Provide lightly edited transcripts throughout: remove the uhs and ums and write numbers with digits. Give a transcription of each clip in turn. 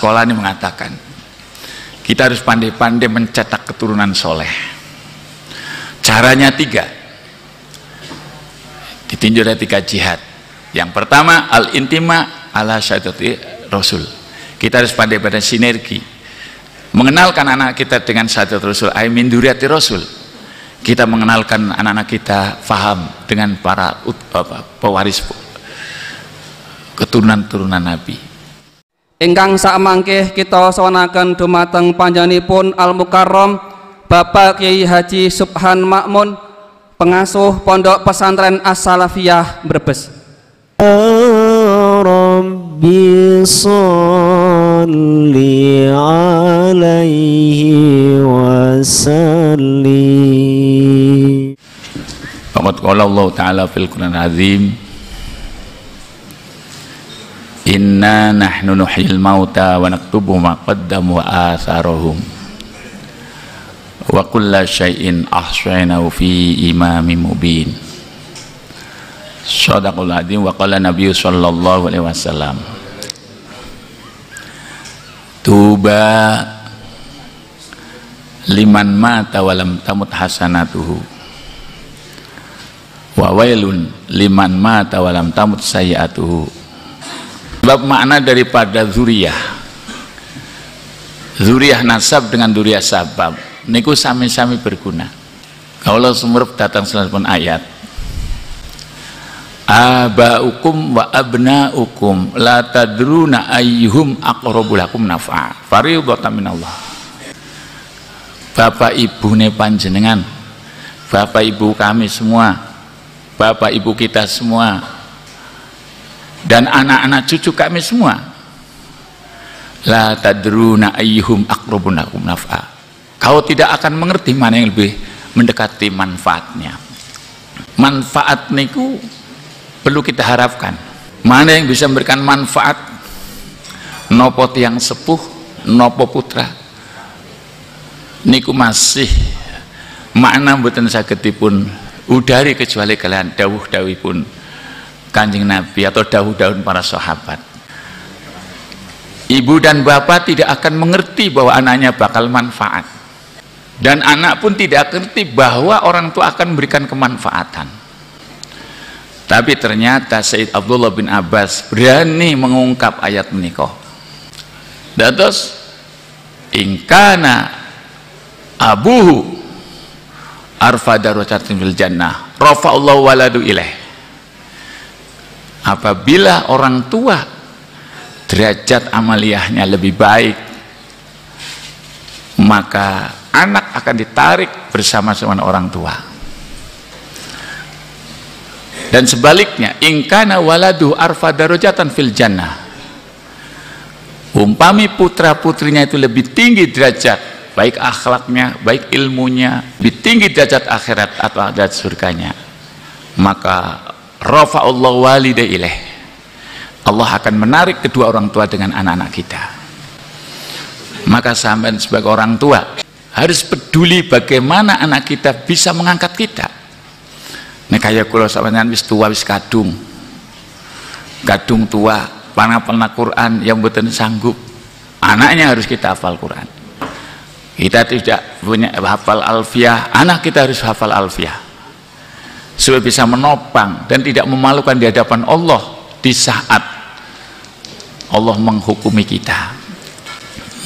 Al-Asqalani mengatakan, kita harus pandai-pandai mencetak keturunan soleh. Caranya 3, ditinjau dari 3 jihad. Yang pertama, al-intima ala syahadati Rasul. Kita harus pandai-pandai sinergi, mengenalkan anak kita dengan syahadat Rasul, ay min dzurriyyati Rasul. Kita mengenalkan anak-anak kita faham dengan para pewaris keturunan-turunan Nabi. Ingkang sakmangke kita sawanaken dumateng panjenenganipun Al Mukarram Bapak Kyai Haji Subhan Makmun, pengasuh Pondok Pesantren As-Salafiyah Brebes. Rabbi sholli alaihi wa sallim. Faqad qala Allah Ta'ala fil Qur'an azim, inna nahnu nuhyil mauta wa naktubu ma qaddamu wa atharahum wa kulla syai'in ahsaynahu fi imamin mubin. Shadaqul adzim. Wa qala Nabi sallallahu alaihi wasallam, tuba liman mata walam tamut hasanatuhu wa wailun liman mata walam tamut sayyi'atuhu. Sebab makna daripada zuriyah nasab dengan zuriyah sabab niku sami-sami berguna. Kalau sumur datang selapun ayat, abaukum wa abnaukum la tadruna ayyuhum aqrabu lakum naf'a fariidatan minallah. Bapak ibune panjenengan, bapak ibu kami semua, bapak ibu kita semua, dan anak-anak cucu kami semua, la tadruna ayyuhum aqrabu lakum naf'a. Kau tidak akan mengerti mana yang lebih mendekati manfaatnya. Manfaat niku perlu kita harapkan. Mana yang bisa memberikan manfaat? Nopo tiang sepuh, nopo putra. Niku masih makna mboten sagedipun udari kecuali kalian dawuh-dawuhipun Kanjeng Nabi atau dawuh-dawuh para sahabat. Ibu dan bapak tidak akan mengerti bahwa anaknya bakal manfaat, dan anak pun tidak mengerti bahwa orang tua akan memberikan kemanfaatan. Tapi ternyata Sayyid Abdullah bin Abbas berani mengungkap ayat menikah. Dados ingkana abuhu arfa darajatin fil jannah rafa'allahu waladu ilaih. Apabila orang tua derajat amaliyahnya lebih baik, maka anak akan ditarik bersama-sama orang tua. Dan sebaliknya, ingkana waladu arfa darajatan fil jannah, umpami putra putrinya itu lebih tinggi derajat, baik akhlaknya, baik ilmunya, lebih tinggi derajat akhirat atau derajat surganya, maka rafa'allahu walida ilaih, Allah akan menarik kedua orang tua dengan anak-anak kita. Maka sampean sebagai orang tua harus peduli bagaimana anak kita bisa mengangkat kita. Nek kaya kula sampeyan wis tua, wis kadung tua, panapelna Quran yang mboten sanggup, anaknya harus kita hafal Quran. Kita tidak punya hafal alfiah, anak kita harus hafal alfiah supaya bisa menopang dan tidak memalukan di hadapan Allah di saat Allah menghukumi kita.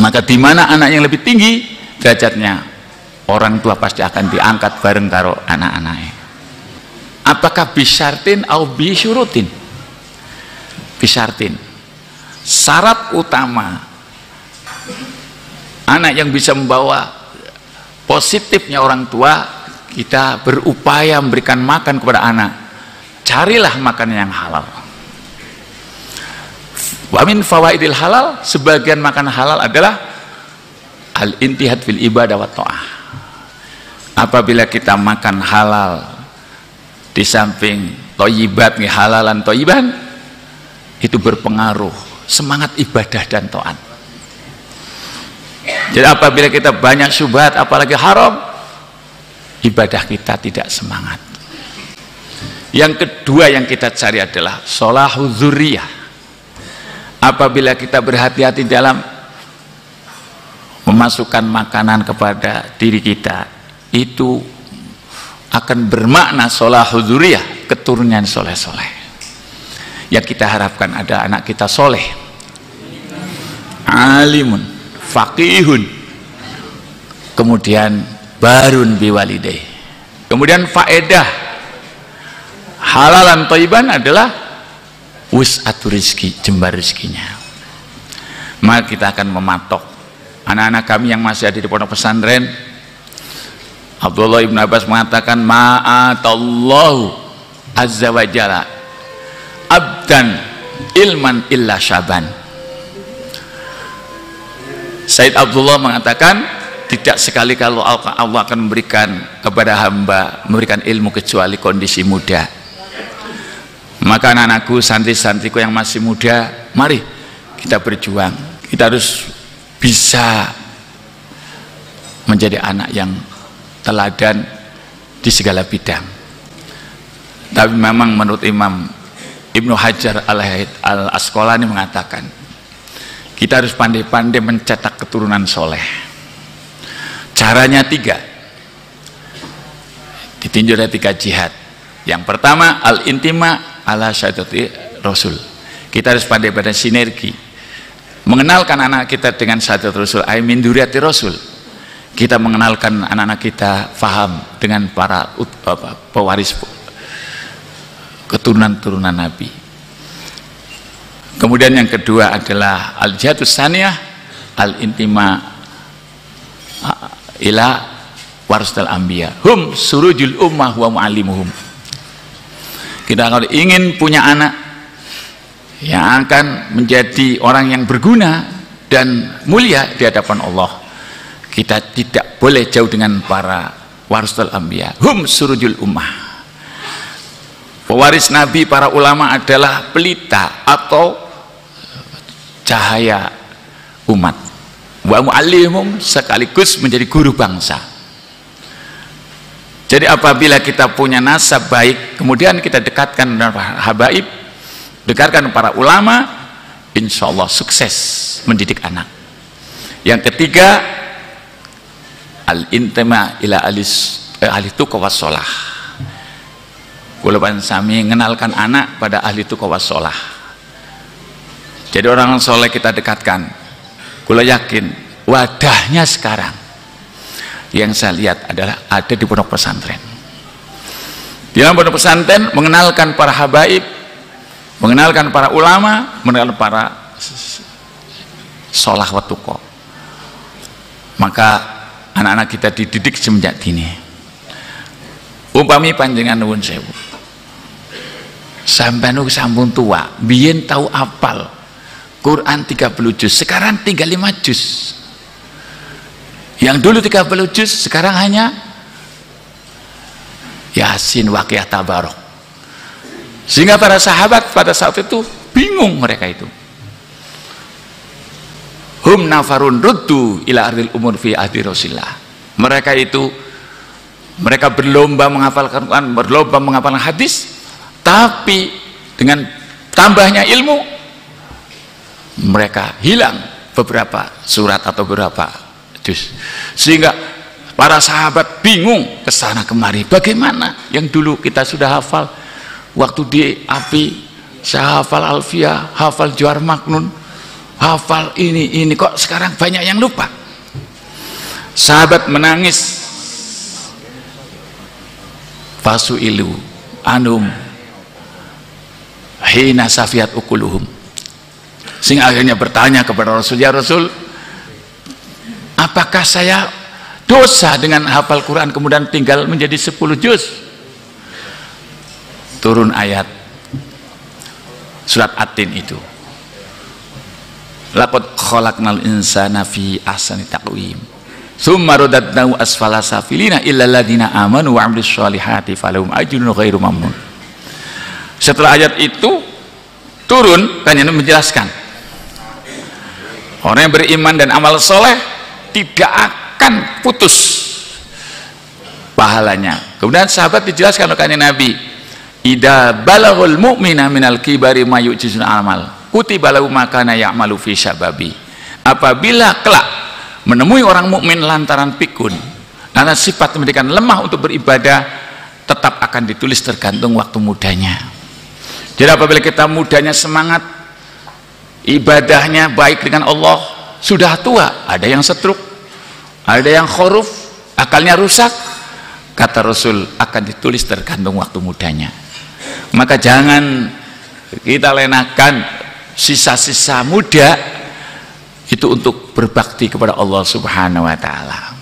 Maka di mana anak yang lebih tinggi derajatnya, orang tua pasti akan diangkat bareng karo anak-anaknya. Apakah bisyartin atau bisyurutin? Bisyartin, syarat utama anak yang bisa membawa positifnya orang tua, kita berupaya memberikan makan kepada anak. Carilah makanan yang halal. Wa min fawaidil halal, sebagian makanan halal adalah al-intihad fil ibadah wa ta'ah. Apabila kita makan halal, di samping thayyibat, halalan thayyiban, itu berpengaruh semangat ibadah dan taat. Jadi apabila kita banyak syubhat apalagi haram, ibadah kita tidak semangat. Yang kedua yang kita cari adalah sholahul dzurriyyah. Apabila kita berhati-hati dalam memasukkan makanan kepada diri kita, itu akan bermakna sholahul dzurriyyah, keturunan soleh-soleh. Yang kita harapkan ada anak kita soleh, alimun, faqihun, kemudian barun biwalidayh, kemudian faedah halalan thayyiban adalah wus'atu rizki, jembar rezekinya. Maka kita akan mematok anak-anak kami yang masih ada di pondok pesantren. Abdullah ibn Abbas mengatakan, ma'atallahu azza wa jalla abdan ilman illa syaban. Said Abdullah mengatakan, tidak sekali kalau Allah akan memberikan kepada hamba, memberikan ilmu kecuali kondisi muda. Maka anak-anakku, santri-santriku yang masih muda, mari kita berjuang. Kita harus bisa menjadi anak yang teladan di segala bidang. Tapi memang menurut Imam Ibnu Hajar al-Asqalani mengatakan, kita harus pandai-pandai mencetak keturunan soleh. Caranya 3, ditinjau dari 3 jihad. Yang pertama, al-intima ala syahadati Rasul. Kita harus pandai-pandai sinergi, mengenalkan anak kita dengan syahadat Rasul, ay min dzurriyyati Rasul. Kita mengenalkan anak-anak kita faham dengan para pewaris keturunan-turunan Nabi. Kemudian yang kedua adalah al-jihadus tsaniyah al-intima ila warasatul anbiya hum surujul ummah wa muallimuhum. Kita kalau ingin punya anak yang akan menjadi orang yang berguna dan mulia di hadapan Allah, kita tidak boleh jauh dengan para warasatul anbiya, hum surujul ummah. Pewaris Nabi, para ulama adalah pelita atau cahaya umat. Wa muallimum, sekaligus menjadi guru bangsa. Jadi apabila kita punya nasab baik, kemudian kita dekatkan dengan habaib, dekatkan para ulama, insya Allah sukses mendidik anak. Yang ketiga, al-intima ila ahli tuqa was shalah. Kula sami mengenalkan anak pada ahli tuqa was shalah. Jadi orang soleh kita dekatkan. Kula yakin wadahnya sekarang yang saya lihat adalah ada di pondok pesantren. Di dalam pondok pesantren mengenalkan para habaib, mengenalkan para ulama, mengenalkan para sholah wa tuqa. Maka anak-anak kita dididik semenjak dini. Umpami panjenengan nuwun sewu, sampeyan sampun tua, biyen tahu apal Quran 30 juz, sekarang tinggal 5 juz. Yang dulu 30 juz, sekarang hanya Yasin, Waqiah, Tabarok. Sehingga para sahabat pada saat itu bingung mereka itu. Hum nafarun ruddu ila ardil umur fi ahdi Rasulillah. Mereka itu, mereka berlomba menghafalkan Quran, berlomba menghafalkan hadis, tapi dengan tambahnya ilmu mereka hilang beberapa surat atau beberapa juz, sehingga para sahabat bingung kesana kemari. Bagaimana yang dulu kita sudah hafal waktu di api, saya hafal Alfiyah, hafal Johar Maknun, hafal ini kok sekarang banyak yang lupa. Sahabat menangis, fasu'ilu anum hina safiyat ukuluhum, sehingga akhirnya bertanya kepada Rasul, ya Rasul, apakah saya dosa dengan hafal Quran kemudian tinggal menjadi 10 juz? Turun ayat surat At-Tin itu, laqad khalaqnal insana fi ahsani taqwim tsumma radadnahu asfala safilina illal ladzina amanu wa 'amilus sholihati falahum ajrun ghairu mamnun. Setelah ayat itu turun, kan ini menjelaskan orang yang beriman dan amal soleh tidak akan putus pahalanya. Kemudian sahabat dijelaskan oleh kanjeng Nabi, idza balaghul mu'mina minal kibari ma yu'jizul amal kutiba lahu ma kana ya'malu fi syababi. Apabila kelak menemui orang mukmin lantaran pikun, karena sifat mereka lemah untuk beribadah, tetap akan ditulis tergantung waktu mudanya. Jadi apabila kita mudanya semangat, ibadahnya baik dengan Allah, sudah tua, ada yang stroke, ada yang khuruf, akalnya rusak, kata Rasul akan ditulis tergantung waktu mudanya. Maka jangan kita lenakan sisa-sisa muda itu untuk berbakti kepada Allah Subhanahu wa ta'ala.